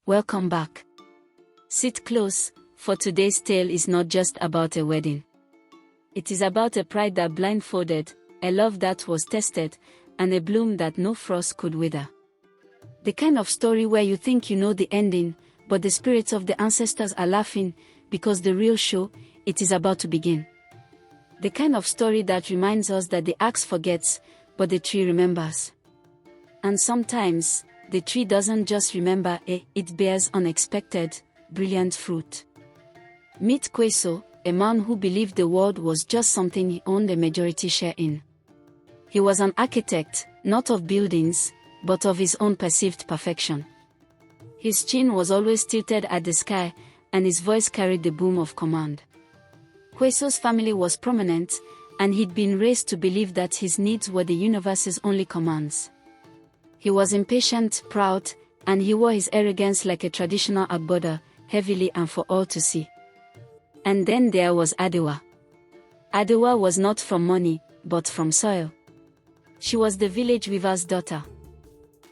Welcome back. Sit close, for today's tale is not just about a wedding. It is about a pride that blindfolded, a love that was tested, and a bloom that no frost could wither. The kind of story where you think you know the ending, but the spirits of the ancestors are laughing, because the real show, it is about to begin. The kind of story that reminds us that the axe forgets, but the tree remembers. And sometimes, the tree doesn't just remember, it bears unexpected, brilliant fruit. Meet Kweso, a man who believed the world was just something he owned a majority share in. He was an architect, not of buildings, but of his own perceived perfection. His chin was always tilted at the sky, and his voice carried the boom of command. Kweso's family was prominent, and he'd been raised to believe that his needs were the universe's only commands. He was impatient, proud, and he wore his arrogance like a traditional agbada, heavily and for all to see. And then there was Adawa. Adawa was not from money, but from soil. She was the village weaver's daughter.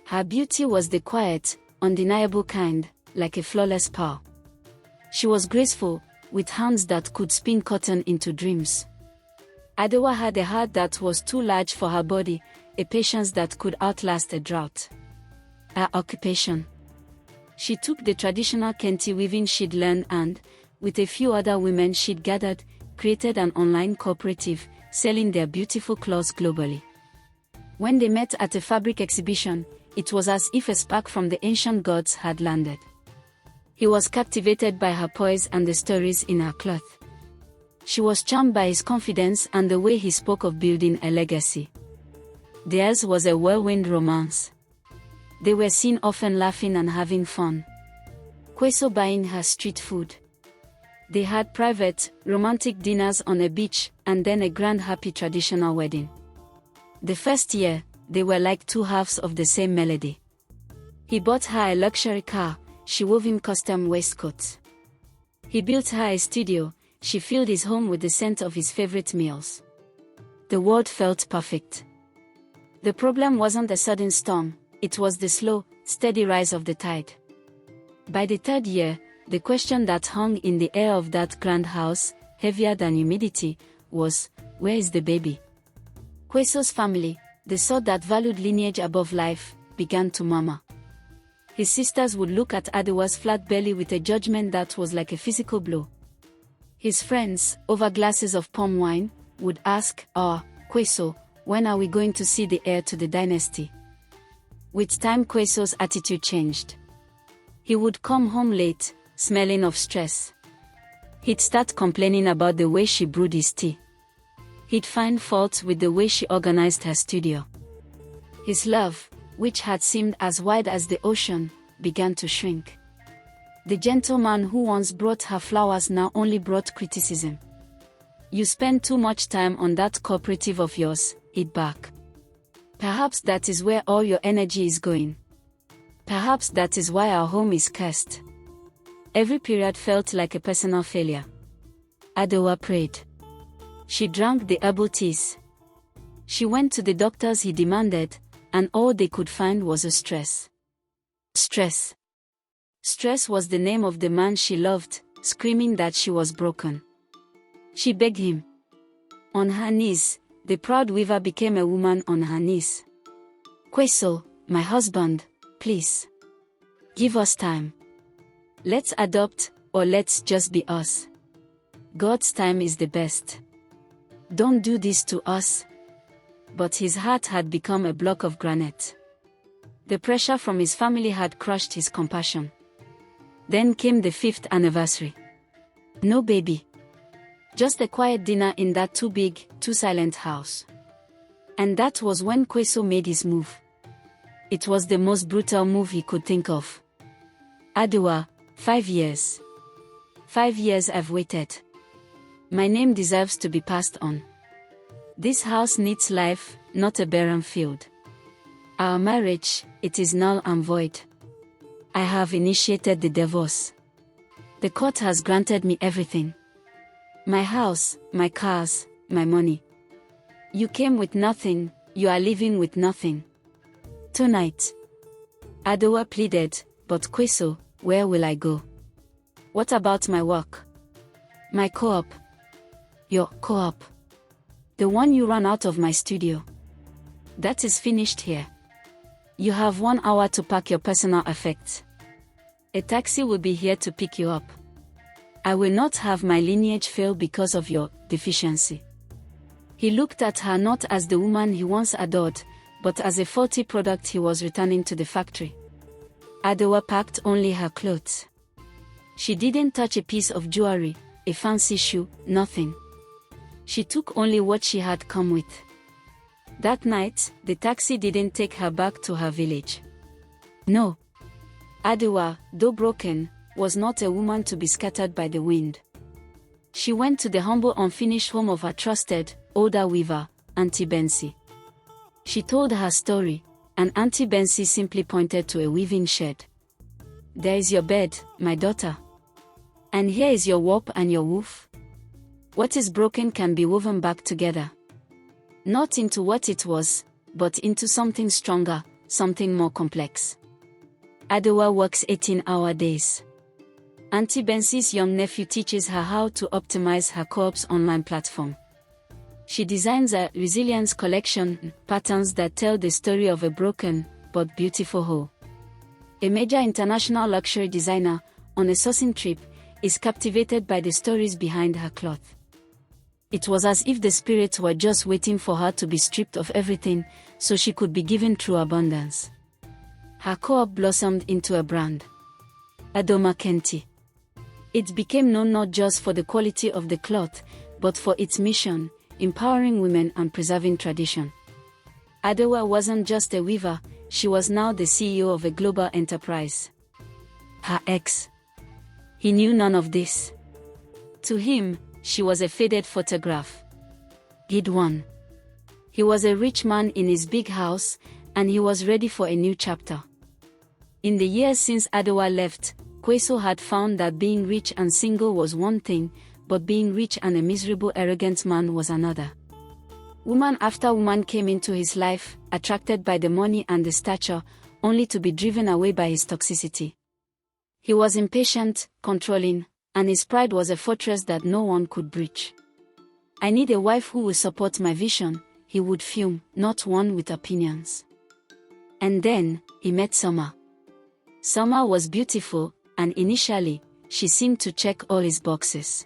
Her beauty was the quiet, undeniable kind, like a flawless pearl. She was graceful, with hands that could spin cotton into dreams. Adawa had a heart that was too large for her body, a patience that could outlast a drought. Her occupation. She took the traditional Kenti weaving she'd learned and, with a few other women she'd gathered, created an online cooperative, selling their beautiful clothes globally. When they met at a fabric exhibition, it was as if a spark from the ancient gods had landed. He was captivated by her poise and the stories in her cloth. She was charmed by his confidence and the way he spoke of building a legacy. Theirs was a whirlwind romance. They were seen often laughing and having fun. Kweso buying her street food. They had private, romantic dinners on a beach, and then a grand happy traditional wedding. The first year, they were like two halves of the same melody. He bought her a luxury car, she wove him custom waistcoats. He built her a studio, she filled his home with the scent of his favorite meals. The world felt perfect. The problem wasn't the sudden storm, it was the slow, steady rise of the tide. By the third year, the question that hung in the air of that grand house, heavier than humidity, was, where is the baby? Kweso's family, the sort that valued lineage above life, began to murmur. His sisters would look at Adawa's flat belly with a judgment that was like a physical blow. His friends, over glasses of palm wine, would ask, Kweso, when are we going to see the heir to the dynasty? With time Kweso's attitude changed. He would come home late, smelling of stress. He'd start complaining about the way she brewed his tea. He'd find fault with the way she organized her studio. His love, which had seemed as wide as the ocean, began to shrink. The gentleman who once brought her flowers now only brought criticism. You spend too much time on that cooperative of yours, he'd bark. Perhaps that is where all your energy is going. Perhaps that is why our home is cursed. Every period felt like a personal failure. Adawa prayed. She drank the herbal teas. She went to the doctors he demanded, and all they could find was a stress. Stress. Stress was the name of the man she loved, screaming that she was broken. She begged him. On her knees, the proud weaver became a woman on her knees. Kweso, my husband, please. Give us time. Let's adopt, or let's just be us. God's time is the best. Don't do this to us. But his heart had become a block of granite. The pressure from his family had crushed his compassion. Then came the 5th anniversary. No baby. Just a quiet dinner in that too big, too silent house. And that was when Kweso made his move. It was the most brutal move he could think of. Adawa, 5 years. 5 years I've waited. My name deserves to be passed on. This house needs life, not a barren field. Our marriage, it is null and void. I have initiated the divorce. The court has granted me everything. My house, my cars, my money. You came with nothing, you are leaving with nothing. Tonight. Adawa pleaded, but Kweso, where will I go? What about my work? My co-op? Your co-op? The one you ran out of my studio? That is finished here. You have 1 hour to pack your personal effects. A taxi will be here to pick you up. I will not have my lineage fail because of your deficiency. He looked at her not as the woman he once adored, but as a faulty product he was returning to the factory. Adawa packed only her clothes. She didn't touch a piece of jewelry, a fancy shoe, nothing. She took only what she had come with. That night, the taxi didn't take her back to her village. No. Adawa, though broken, was not a woman to be scattered by the wind. She went to the humble unfinished home of her trusted, older weaver, Auntie Bensi. She told her story, and Auntie Bensi simply pointed to a weaving shed. There is your bed, my daughter. And here is your warp and your woof. What is broken can be woven back together. Not into what it was, but into something stronger, something more complex. Adawa works 18-hour days. Auntie Bensi's young nephew teaches her how to optimize her co-op's online platform. She designs a resilience collection, patterns that tell the story of a broken, but beautiful whole. A major international luxury designer, on a sourcing trip, is captivated by the stories behind her cloth. It was as if the spirits were just waiting for her to be stripped of everything, so she could be given true abundance. Her co-op blossomed into a brand. Adawa Kenti. It became known not just for the quality of the cloth, but for its mission, empowering women and preserving tradition. Adawa wasn't just a weaver, she was now the CEO of a global enterprise. Her ex. He knew none of this. To him, she was a faded photograph. He'd won. He was a rich man in his big house, and he was ready for a new chapter. In the years since Adawa left, Kweso had found that being rich and single was one thing, but being rich and a miserable arrogant man was another. Woman after woman came into his life, attracted by the money and the stature, only to be driven away by his toxicity. He was impatient, controlling, and his pride was a fortress that no one could breach. I need a wife who will support my vision, he would fume, not one with opinions. And then, he met Summer. Summer was beautiful, and initially, she seemed to check all his boxes.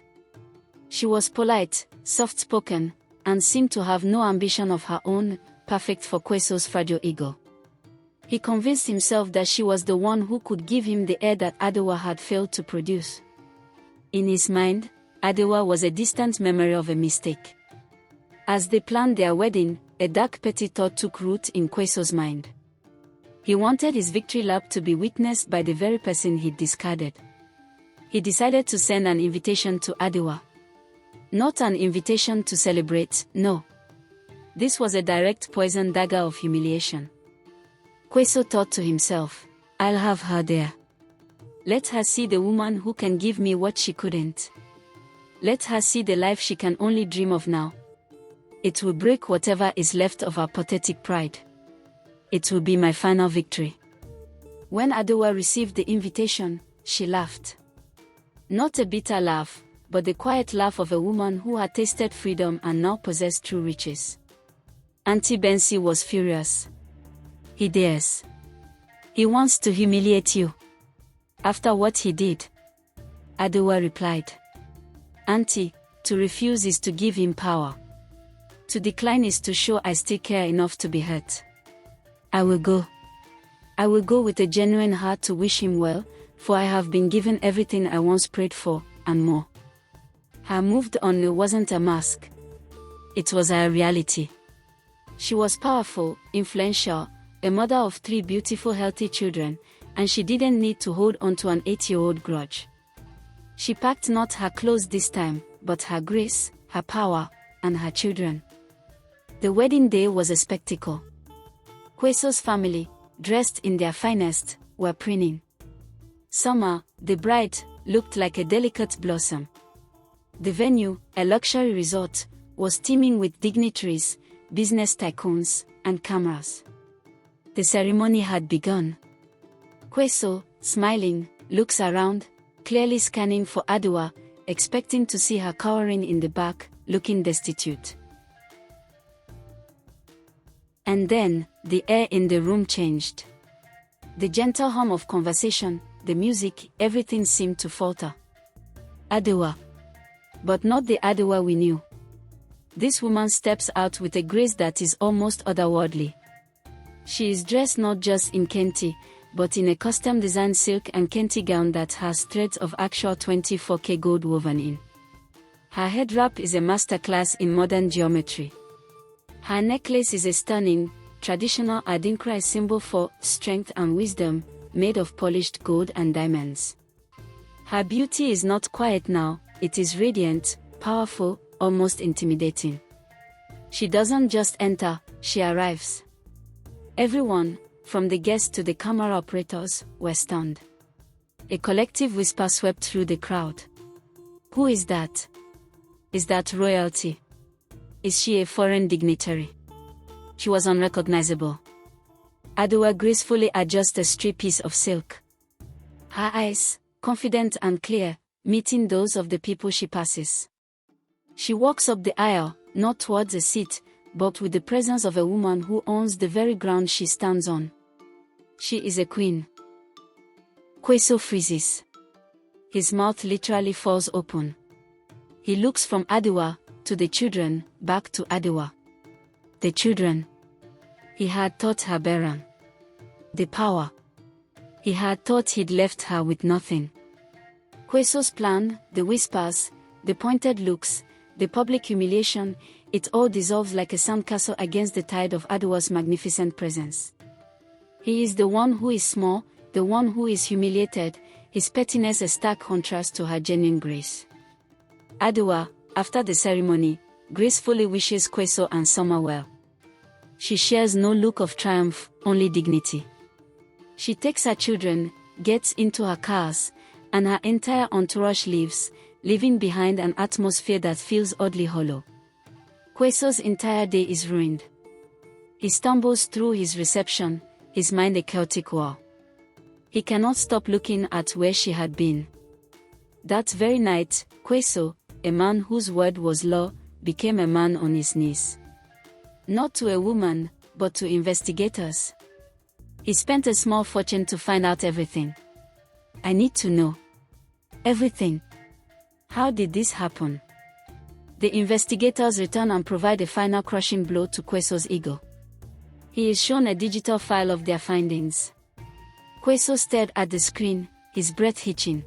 She was polite, soft-spoken, and seemed to have no ambition of her own, perfect for Kweso's fragile ego. He convinced himself that she was the one who could give him the heir that Adawa had failed to produce. In his mind, Adawa was a distant memory of a mistake. As they planned their wedding, a dark petty thought took root in Kweso's mind. He wanted his victory lap to be witnessed by the very person he'd discarded. He decided to send an invitation to Adawa. Not an invitation to celebrate, no. This was a direct poison dagger of humiliation. Kweso thought to himself, I'll have her there. Let her see the woman who can give me what she couldn't. Let her see the life she can only dream of now. It will break whatever is left of her pathetic pride. It will be my final victory. When Adawa received the invitation, she laughed. Not a bitter laugh, but the quiet laugh of a woman who had tasted freedom and now possessed true riches. Auntie Bensi was furious. He dares. He wants to humiliate you. After what he did. Adawa replied. Auntie, to refuse is to give him power. To decline is to show I still care enough to be hurt. I will go. I will go with a genuine heart to wish him well, for I have been given everything I once prayed for, and more. Her moved on wasn't a mask. It was a reality. She was powerful, influential, a mother of 3 beautiful healthy children, and she didn't need to hold on to an 8-year-old grudge. She packed not her clothes this time, but her grace, her power, and her children. The wedding day was a spectacle. Kweso's family, dressed in their finest, were preening. Summer, the bride, looked like a delicate blossom. The venue, a luxury resort, was teeming with dignitaries, business tycoons, and cameras. The ceremony had begun. Kweso, smiling, looks around, clearly scanning for Adawa, expecting to see her cowering in the back, looking destitute. And then, the air in the room changed. The gentle hum of conversation, the music, everything seemed to falter. Adawa. But not the Adawa we knew. This woman steps out with a grace that is almost otherworldly. She is dressed not just in kente, but in a custom-designed silk and kente gown that has threads of actual 24K gold woven in. Her head wrap is a masterclass in modern geometry. Her necklace is a stunning, traditional Adinkra symbol for strength and wisdom, made of polished gold and diamonds. Her beauty is not quiet now, it is radiant, powerful, almost intimidating. She doesn't just enter, she arrives. Everyone, from the guests to the camera operators, were stunned. A collective whisper swept through the crowd. Who is that? Is that royalty? Is she a foreign dignitary? She was unrecognizable. Adawa gracefully adjusts a stray piece of silk. Her eyes, confident and clear, meeting those of the people she passes. She walks up the aisle, not towards a seat, but with the presence of a woman who owns the very ground she stands on. She is a queen. Kweso freezes. His mouth literally falls open. He looks from Adawa, to the children, back to Adawa. The children. He had taught her barren. The power. He had thought he'd left her with nothing. Kweso's plan, the whispers, the pointed looks, the public humiliation, it all dissolves like a sandcastle against the tide of Adawa's magnificent presence. He is the one who is small, the one who is humiliated, his pettiness a stark contrast to her genuine grace. Adawa, after the ceremony, gracefully wishes Kweso and Summer well. She shares no look of triumph, only dignity. She takes her children, gets into her cars, and her entire entourage leaves, leaving behind an atmosphere that feels oddly hollow. Kweso's entire day is ruined. He stumbles through his reception, his mind a chaotic whirl. He cannot stop looking at where she had been. That very night, Kweso, a man whose word was law, became a man on his knees. Not to a woman, but to investigators. He spent a small fortune to find out everything. I need to know. Everything. How did this happen? The investigators return and provide a final crushing blow to Kweso's ego. He is shown a digital file of their findings. Kweso stared at the screen, his breath hitching.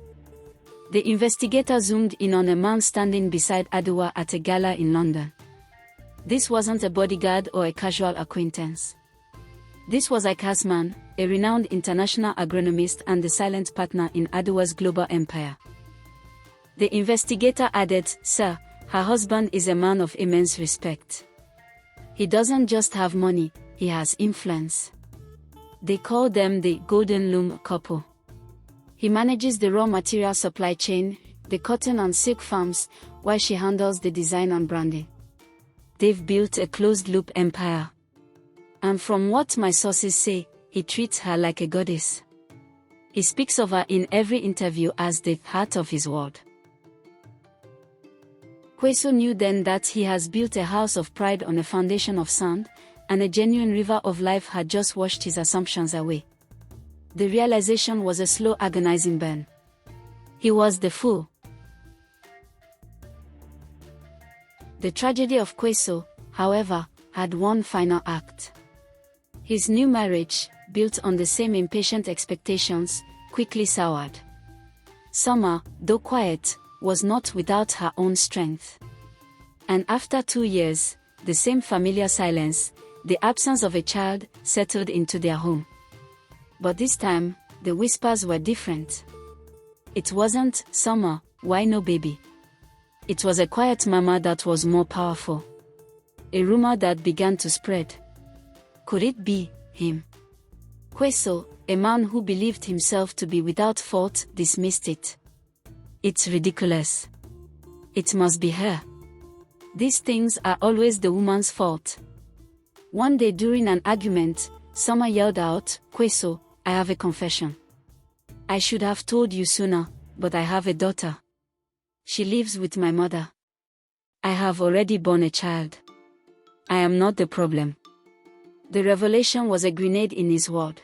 The investigator zoomed in on a man standing beside Adawa at a gala in London. This wasn't a bodyguard or a casual acquaintance. This was Ika's man, a renowned international agronomist and the silent partner in Adawa's global empire. The investigator added, "Sir, her husband is a man of immense respect. He doesn't just have money, he has influence. They call them the Golden Loom couple. He manages the raw material supply chain, the cotton and silk farms, while she handles the design and branding. They've built a closed-loop empire. And from what my sources say, he treats her like a goddess. He speaks of her in every interview as the heart of his world." Kweso knew then that he has built a house of pride on a foundation of sand, and a genuine river of life had just washed his assumptions away. The realization was a slow, agonizing burn. He was the fool. The tragedy of Kweso, however, had one final act. His new marriage, built on the same impatient expectations, quickly soured. Summer, though quiet, was not without her own strength. And after 2 years, the same familiar silence, the absence of a child, settled into their home. But this time, the whispers were different. It wasn't, "Summer, why no baby?" It was a quiet murmur that was more powerful. A rumor that began to spread. Could it be him? Kweso, a man who believed himself to be without fault, dismissed it. "It's ridiculous. It must be her. These things are always the woman's fault." One day during an argument, Summer yelled out, "Kweso, I have a confession. I should have told you sooner, but I have a daughter. She lives with my mother. I have already born a child. I am not the problem. The revelation was a grenade in his world.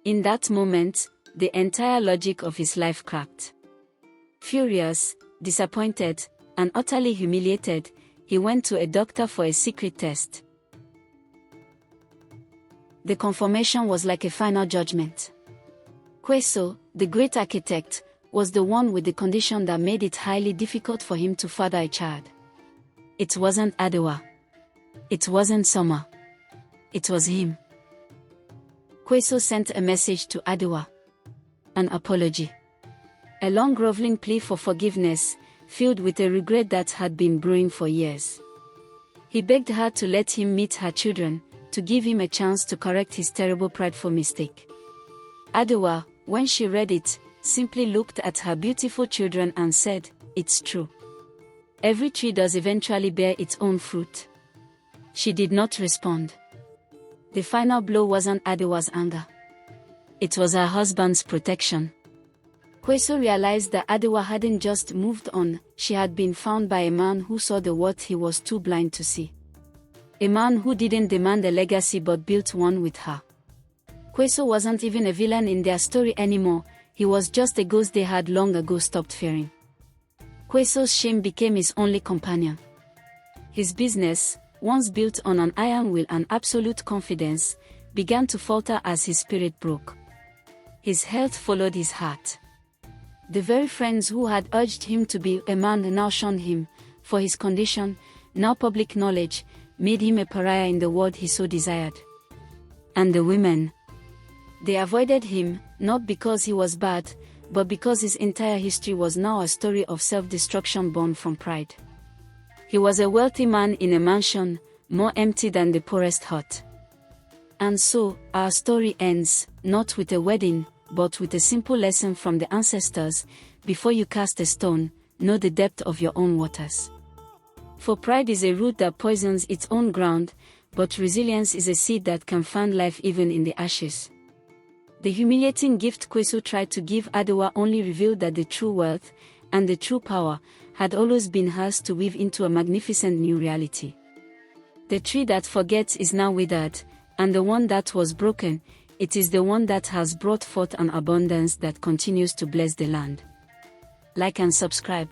In that moment, the entire logic of his life cracked. Furious, disappointed, and utterly humiliated, he went to a doctor for a secret test. The confirmation was like a final judgment. Kweso, the great architect, was the one with the condition that made it highly difficult for him to father a child. It wasn't Adawa. It wasn't Summer. It was him. Kweso sent a message to Adawa. An apology. A long groveling plea for forgiveness, filled with a regret that had been brewing for years. He begged her to let him meet her children, to give him a chance to correct his terrible prideful mistake. Adawa, when she read it, simply looked at her beautiful children and said, "It's true. Every tree does eventually bear its own fruit." She did not respond. The final blow wasn't Adawa's anger. It was her husband's protection. Kweso realized that Adawa hadn't just moved on, she had been found by a man who saw the world he was too blind to see. A man who didn't demand a legacy but built one with her. Kweso wasn't even a villain in their story anymore, he was just a ghost they had long ago stopped fearing. Kweso's shame became his only companion. His business, once built on an iron will and absolute confidence, began to falter as his spirit broke. His health followed his heart. The very friends who had urged him to be a man now shunned him, for his condition, now public knowledge, made him a pariah in the world he so desired. And the women? They avoided him, not because he was bad, but because his entire history was now a story of self-destruction born from pride. He was a wealthy man in a mansion, more empty than the poorest hut. And so, our story ends, not with a wedding, but with a simple lesson from the ancestors: before you cast a stone, know the depth of your own waters. For pride is a root that poisons its own ground, but resilience is a seed that can find life even in the ashes. The humiliating gift Kweso tried to give Adawa only revealed that the true wealth, and the true power, had always been hers to weave into a magnificent new reality. The tree that forgets is now withered, and the one that was broken, it is the one that has brought forth an abundance that continues to bless the land. Like and subscribe.